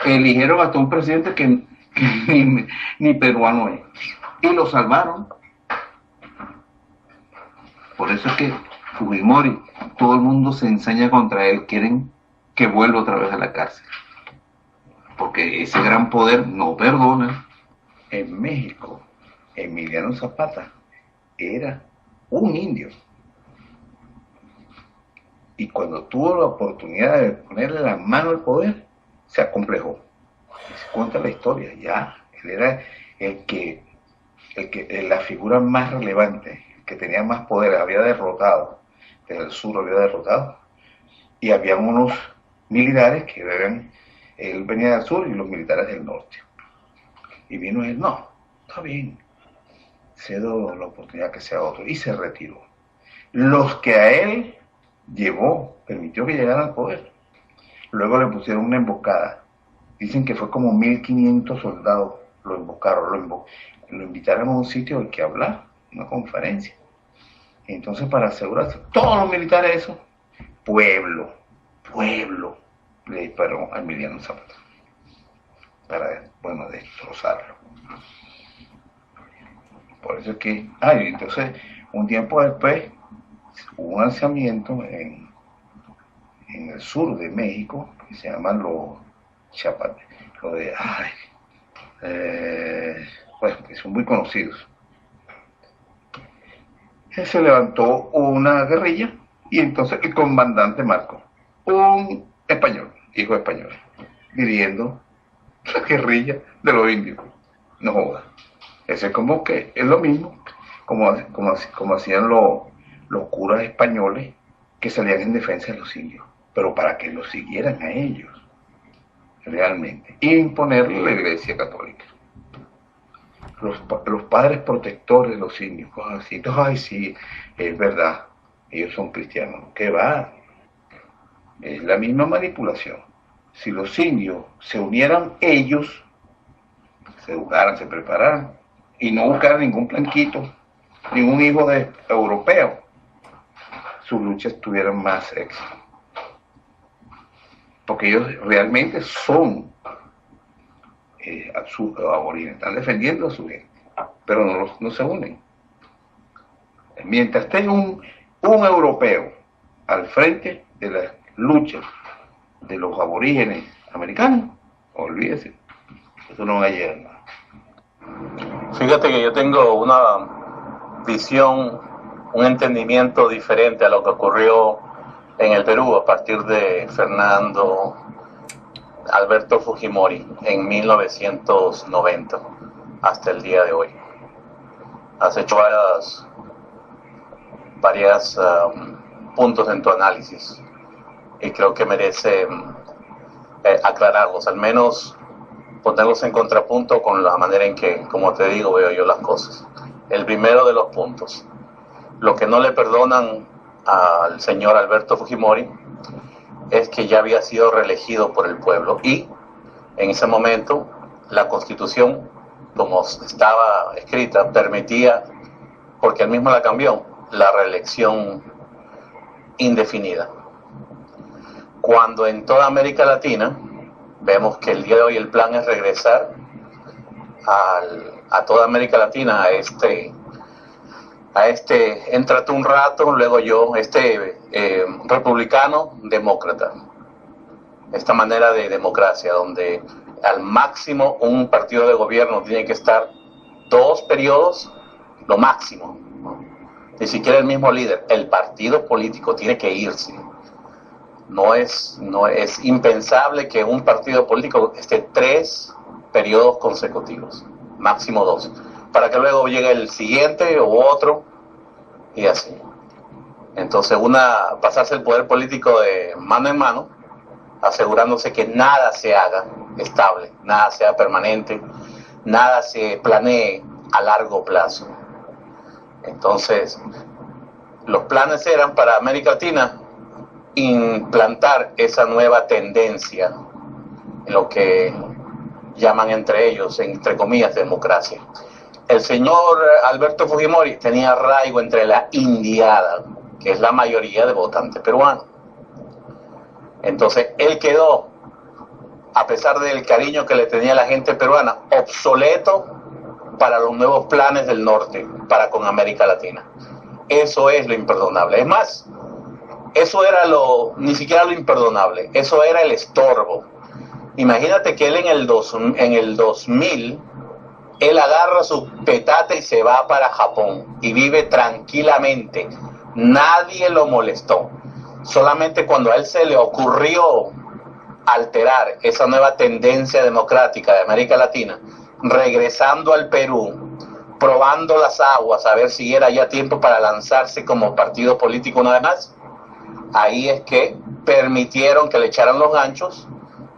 eligieron hasta un presidente que ni peruano es, y lo salvaron. Por eso es que Fujimori, todo el mundo se ensaña contra él, quieren que vuelva otra vez a la cárcel, porque ese gran poder no perdona. En México, Emiliano Zapata era un indio, y cuando tuvo la oportunidad de ponerle la mano al poder, se acomplejó. Se cuenta la historia, ya él era la figura más relevante, que tenía más poder, había derrotado, desde el sur había derrotado, y había unos militares que él venía del sur y los militares del norte. Y vino él, no, está bien, cedo la oportunidad que sea otro, y se retiró. Los que a él permitió que llegara al poder, luego le pusieron una emboscada. Dicen que fue como 1.500 soldados, lo emboscaron, lo invitaron a un sitio al que hablar, una conferencia. Entonces, para asegurarse, todos los militares eso, pueblo, le disparó a Emiliano Zapata para, destrozarlo. Por eso es que, entonces, un tiempo después, hubo un alzamiento en el sur de México, que se llaman los Chapates, que son muy conocidos. Se levantó una guerrilla, y entonces el comandante Marcos, un español, hijo español, dirigiendo la guerrilla de los indios. No joda. Ese es como que es lo mismo como hacían los curas españoles que salían en defensa de los indios. pero para que lo siguieran a ellos, realmente, y imponerle la Iglesia Católica. Los padres protectores de los indios, cosas así. Entonces, ay, sí, es verdad, ellos son cristianos. ¿Qué va? Es la misma manipulación. Si los indios se unieran ellos, se educaran, se prepararan, y no buscaran ningún blanquito, ningún hijo de europeo, sus luchas tuvieran más éxito. Porque ellos realmente son aborígenes, están defendiendo a su gente, pero no se unen. Mientras esté un europeo al frente de las luchas de los aborígenes americanos, olvídese, eso no va a llegar a nada. Fíjate que yo tengo una visión, un entendimiento diferente a lo que ocurrió en el Perú a partir de Fernando Alberto Fujimori en 1990 hasta el día de hoy. Has hecho varias puntos en tu análisis y creo que merece aclararlos, al menos ponerlos en contrapunto con la manera en que, como te digo, veo yo las cosas. El primero de los puntos, lo que no le perdonan al señor Alberto Fujimori es que ya había sido reelegido por el pueblo y en ese momento la Constitución, como estaba escrita, permitía, porque él mismo la cambió, la reelección indefinida. Cuando en toda América Latina vemos que el día de hoy el plan es regresar a toda América Latina a este éntrate un rato, luego yo, republicano demócrata, esta manera de democracia donde al máximo un partido de gobierno tiene que estar 2 periodos, lo máximo, ¿no? Ni siquiera el mismo líder, el partido político tiene que irse. No es impensable que un partido político esté 3 periodos consecutivos, máximo 2, para que luego llegue el siguiente u otro y así. Entonces pasarse el poder político de mano en mano, asegurándose que nada se haga estable, nada sea permanente, nada se planee a largo plazo. Entonces, los planes eran para América Latina implantar esa nueva tendencia en lo que llaman entre ellos, entre comillas, democracia. El señor Alberto Fujimori tenía arraigo entre la indiada, que es la mayoría de votantes peruanos. Entonces, él quedó, a pesar del cariño que le tenía la gente peruana, obsoleto para los nuevos planes del norte, para con América Latina. Eso es lo imperdonable. Es más, eso era ni siquiera lo imperdonable, eso era el estorbo. Imagínate que él en el 2000, él agarra su petate y se va para Japón y vive tranquilamente. Nadie lo molestó. Solamente cuando a él se le ocurrió alterar esa nueva tendencia democrática de América Latina, regresando al Perú, probando las aguas, a ver si era ya tiempo para lanzarse como partido político una vez más, ahí es que permitieron que le echaran los ganchos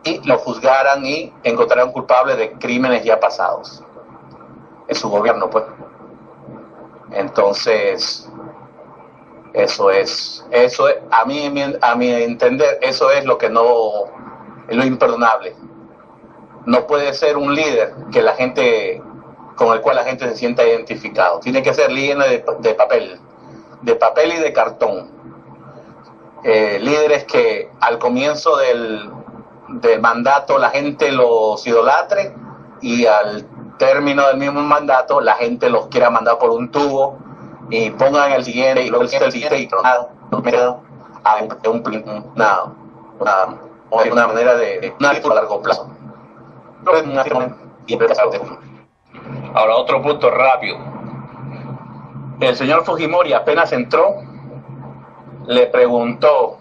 y lo juzgaran y encontraran culpable de crímenes ya pasados en su gobierno, pues. Entonces, eso es a mi entender, eso es lo que no es lo imperdonable. No puede ser un líder que la gente, con el cual la gente se sienta identificado. Tiene que ser líder de papel y de cartón. Líderes que al comienzo del mandato la gente los idolatre y al término del mismo mandato la gente los quiera mandar por un tubo y pongan el siguiente y luego el siguiente y una manera de a largo plazo. Ahora otro punto rápido. El señor Fujimori apenas entró, le preguntó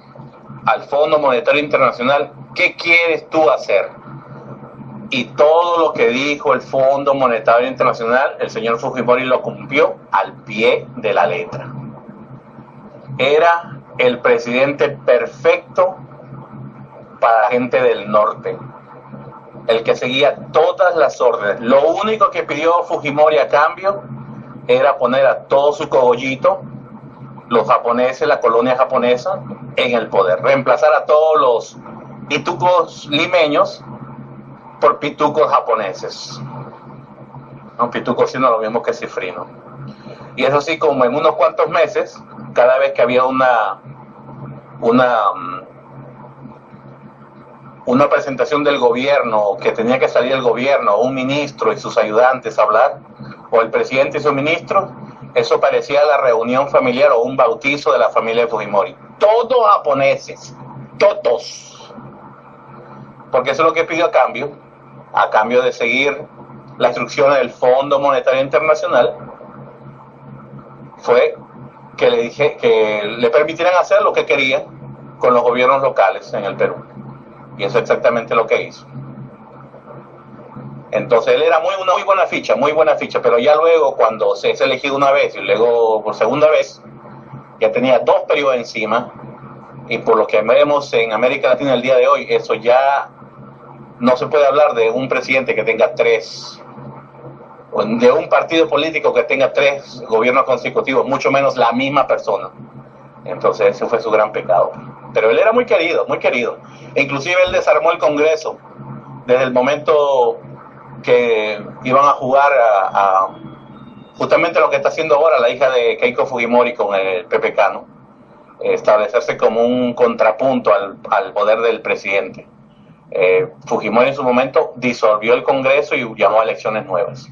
al Fondo Monetario Internacional, ¿qué quieres tú hacer? Y todo lo que dijo el Fondo Monetario Internacional, el señor Fujimori lo cumplió al pie de la letra. Era el presidente perfecto para gente del norte, el que seguía todas las órdenes. Lo único que pidió Fujimori a cambio era poner a todo su cogollito, los japoneses, la colonia japonesa, en el poder, reemplazar a todos los pitucos limeños por pitucos japoneses. Un pituco siendo lo mismo que cifrino. Y eso sí, como en unos cuantos meses, cada vez que había una presentación del gobierno, que tenía que salir el gobierno, un ministro y sus ayudantes a hablar, o el presidente y sus ministros, eso parecía la reunión familiar o un bautizo de la familia de Fujimori. Todos japoneses, todos. Porque eso es lo que pidió a cambio de seguir las instrucciones del Fondo Monetario Internacional, fue que le permitieran hacer lo que querían con los gobiernos locales en el Perú. Y eso es exactamente lo que hizo. Entonces él era una muy buena ficha, pero ya luego cuando se es elegido una vez y luego por segunda vez, ya tenía 2 periodos encima, y por lo que vemos en América Latina el día de hoy, eso ya no se puede hablar de un presidente que tenga 3, de un partido político que tenga 3 gobiernos consecutivos, mucho menos la misma persona. Entonces ese fue su gran pecado. Pero él era muy querido, muy querido. Inclusive él desarmó el Congreso desde el momento que iban a jugar a justamente lo que está haciendo ahora la hija de Keiko Fujimori con el PPK, ¿no? Establecerse como un contrapunto al poder del presidente. Fujimori en su momento disolvió el Congreso y llamó a elecciones nuevas.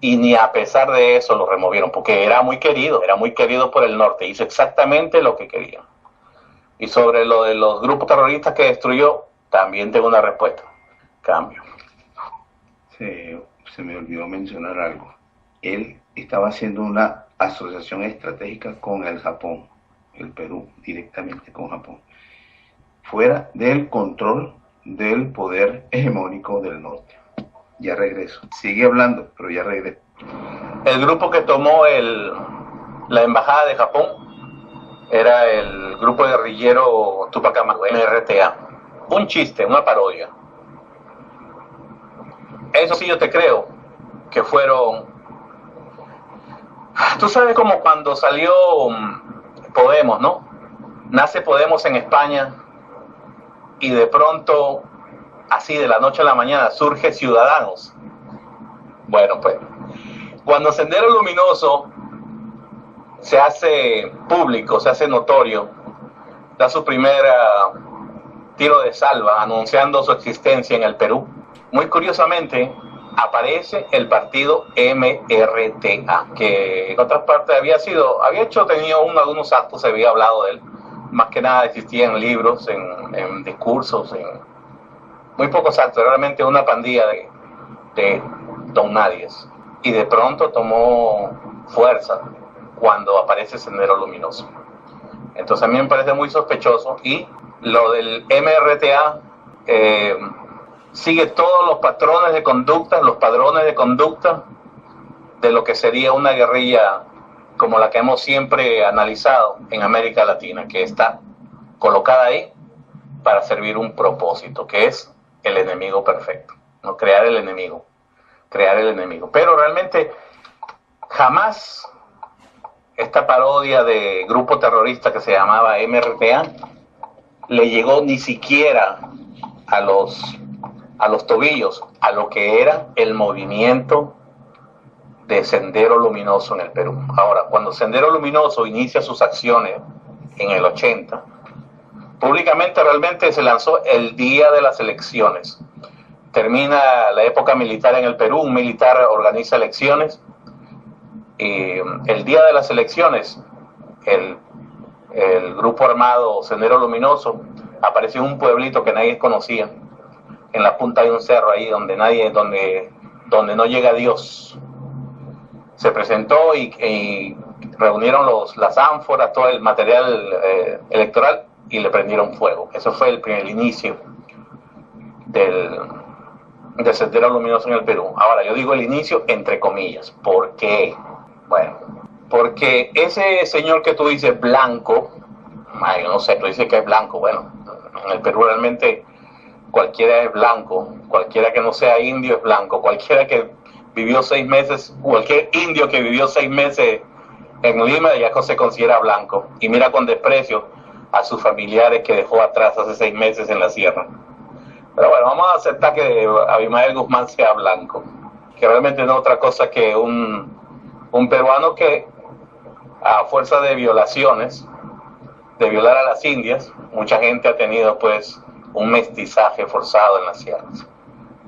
Y ni a pesar de eso lo removieron, porque era muy querido por el norte, hizo exactamente lo que quería. Y sobre lo de los grupos terroristas que destruyó, también tengo una respuesta. Cambio. Se me olvidó mencionar algo. Él estaba haciendo una asociación estratégica con el Japón, el Perú, directamente con Japón, fuera del control del poder hegemónico del norte. Ya regreso. Sigue hablando, pero ya regreso. El grupo que tomó la embajada de Japón era el grupo guerrillero Tupac Amaru, MRTA. Un chiste, una parodia. Eso sí yo te creo, que fueron... Tú sabes como cuando salió Podemos, ¿no? Nace Podemos en España y de pronto, así de la noche a la mañana, surge Ciudadanos. Bueno, pues, cuando Sendero Luminoso se hace público, se hace notorio, da su primer tiro de salva anunciando su existencia en el Perú, muy curiosamente aparece el partido MRTA, que en otras partes tenido algunos actos, se había hablado de él, más que nada existía en libros, en discursos, en muy pocos actos, realmente una pandilla de don nadies, y de pronto tomó fuerza cuando aparece Sendero Luminoso. Entonces a mí me parece muy sospechoso, y lo del MRTA sigue todos los padrones de conducta de lo que sería una guerrilla como la que hemos siempre analizado en América Latina, que está colocada ahí para servir un propósito, que es el enemigo perfecto, ¿no? Crear el enemigo. Pero realmente jamás esta parodia de grupo terrorista que se llamaba MRTA le llegó ni siquiera a los tobillos a lo que era el movimiento de Sendero Luminoso en el Perú. Ahora, cuando Sendero Luminoso inicia sus acciones en el 80, públicamente realmente se lanzó el día de las elecciones. Termina la época militar en el Perú, un militar organiza elecciones, y el día de las elecciones el grupo armado Sendero Luminoso apareció en un pueblito que nadie conocía, en la punta de un cerro ahí donde no llega Dios. Se presentó y reunieron las ánforas, todo el material electoral, y le prendieron fuego. Eso fue el inicio del Sendero Luminoso en el Perú. Ahora, yo digo el inicio entre comillas. ¿Por qué? Bueno, porque ese señor que tú dices blanco, yo no sé, tú dices que es blanco, bueno, En el Perú realmente cualquiera es blanco, cualquiera que no sea indio es blanco, cualquiera que vivió 6 meses, cualquier indio que vivió 6 meses en Lima ya se considera blanco, y mira con desprecio a sus familiares que dejó atrás hace 6 meses en la sierra. Pero bueno, vamos a aceptar que Abimael Guzmán sea blanco, que realmente no es otra cosa que un peruano que a fuerza de violaciones, de violar a las indias, mucha gente ha tenido pues un mestizaje forzado en las sierras.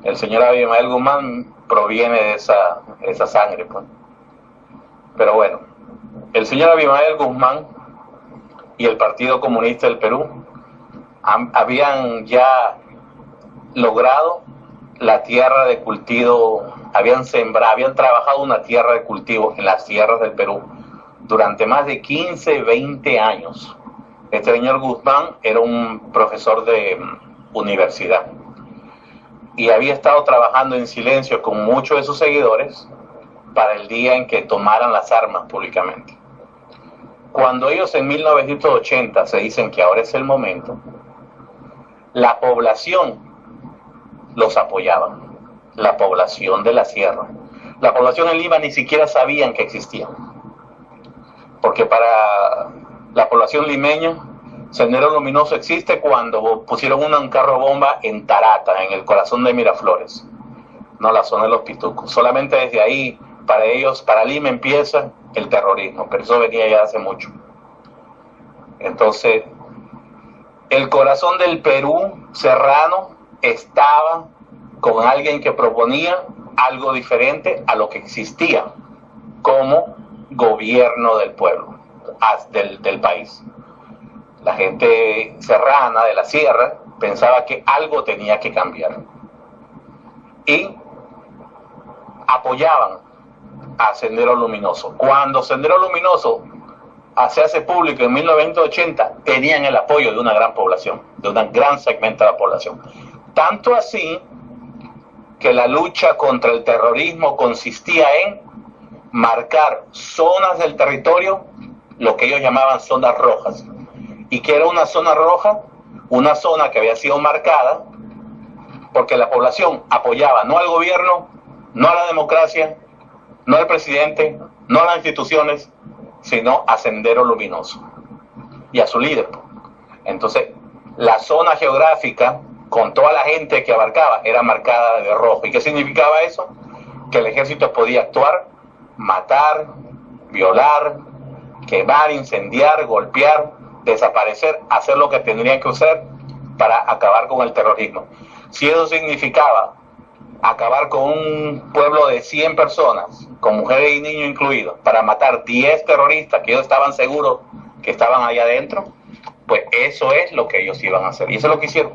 El señor Abimael Guzmán proviene de esa sangre, pues. Pero bueno, el señor Abimael Guzmán y el Partido Comunista del Perú habían ya logrado la tierra de cultivo, habían trabajado una tierra de cultivo en las sierras del Perú durante más de 15, 20 años. Este señor Guzmán era un profesor de universidad y había estado trabajando en silencio con muchos de sus seguidores para el día en que tomaran las armas públicamente. Cuando ellos en 1980 se dicen que ahora es el momento, la población los apoyaba, la población de la sierra. La población en Lima ni siquiera sabían que existían, porque para la población limeña, Sendero Luminoso existe cuando pusieron un carro bomba en Tarata, en el corazón de Miraflores, no la zona de los Pitucos. Solamente desde ahí, para ellos, para Lima empieza el terrorismo, pero eso venía ya hace mucho. Entonces, el corazón del Perú serrano estaba con alguien que proponía algo diferente a lo que existía como gobierno del pueblo, del país. La gente serrana de la sierra pensaba que algo tenía que cambiar y apoyaban a Sendero Luminoso. Cuando Sendero Luminoso se hace público en 1980, tenían el apoyo de una gran población, de un gran segmento de la población. Tanto así que la lucha contra el terrorismo consistía en marcar zonas del territorio, lo que ellos llamaban zonas rojas. ¿Y qué era una zona roja? Una zona que había sido marcada porque la población apoyaba no al gobierno, no a la democracia, no al presidente, no a las instituciones, sino a Sendero Luminoso y a su líder. Entonces, la zona geográfica, con toda la gente que abarcaba, era marcada de rojo. ¿Y qué significaba eso? Que el ejército podía actuar, matar, violar, quemar, incendiar, golpear, desaparecer, hacer lo que tendrían que hacer para acabar con el terrorismo. Si eso significaba acabar con un pueblo de 100 personas, con mujeres y niños incluidos, para matar 10 terroristas que ellos estaban seguros que estaban allá adentro, pues eso es lo que ellos iban a hacer. Y eso es lo que hicieron.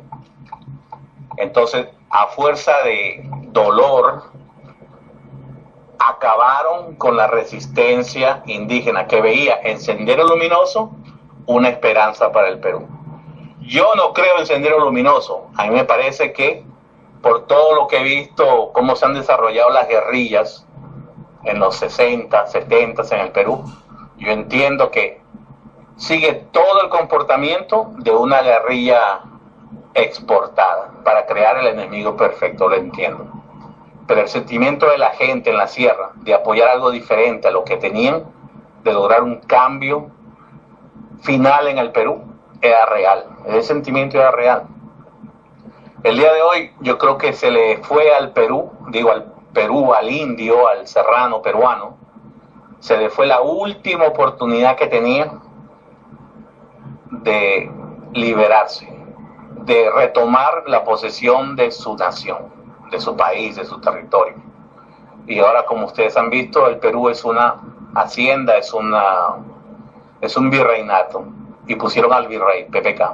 Entonces, a fuerza de dolor, acabaron con la resistencia indígena que veía en Sendero Luminoso una esperanza para el Perú. Yo no creo en Sendero Luminoso. A mí me parece que por todo lo que he visto, cómo se han desarrollado las guerrillas en los 60, 70 en el Perú, yo entiendo que sigue todo el comportamiento de una guerrilla exportada para crear el enemigo perfecto, lo entiendo. Pero el sentimiento de la gente en la sierra de apoyar algo diferente a lo que tenían, de lograr un cambio final en el Perú, era real. Ese sentimiento era real. El día de hoy yo creo que se le fue al Perú, al indio, al serrano peruano, se le fue la última oportunidad que tenía de liberarse, de retomar la posesión de su nación, de su país, de su territorio. Y ahora, como ustedes han visto, el Perú es una hacienda, es un virreinato, y pusieron al virrey PPK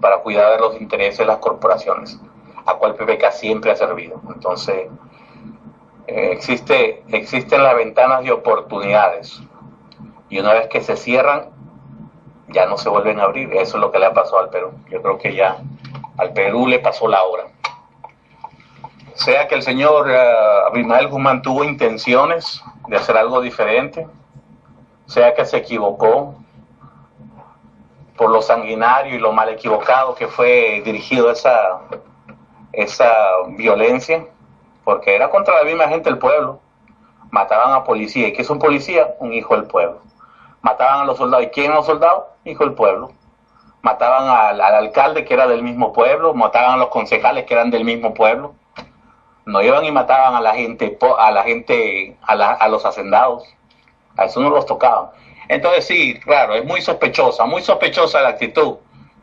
para cuidar de los intereses de las corporaciones, a cual PPK siempre ha servido. Entonces, existen las ventanas de oportunidades, y una vez que se cierran, ya no se vuelven a abrir. Eso es lo que le ha pasado al Perú. Yo creo que ya al Perú le pasó la hora. Sea que el señor Abimael Guzmán tuvo intenciones de hacer algo diferente, sea que se equivocó, por lo sanguinario y lo mal equivocado que fue dirigido esa violencia, porque era contra la misma gente del pueblo. Mataban a policía. ¿Y qué es un policía? Un hijo del pueblo. Mataban a los soldados. ¿Y quién eran los soldados? Hijo del pueblo. Mataban al alcalde, que era del mismo pueblo. Mataban a los concejales, que eran del mismo pueblo. No iban y mataban a la gente, a los hacendados. A eso no los tocaban. Entonces sí, claro, es muy sospechosa la actitud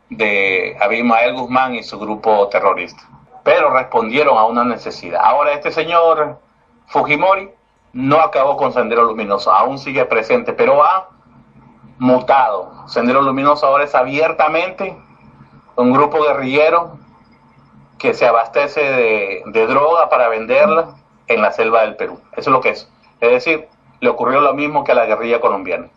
de Abimael Guzmán y su grupo terrorista. Pero respondieron a una necesidad. Ahora este señor Fujimori no acabó con Sendero Luminoso, aún sigue presente, pero ha mutado. Sendero Luminoso ahora es abiertamente un grupo guerrillero que se abastece de droga para venderla en la selva del Perú. Eso es lo que es. Es decir, le ocurrió lo mismo que a la guerrilla colombiana.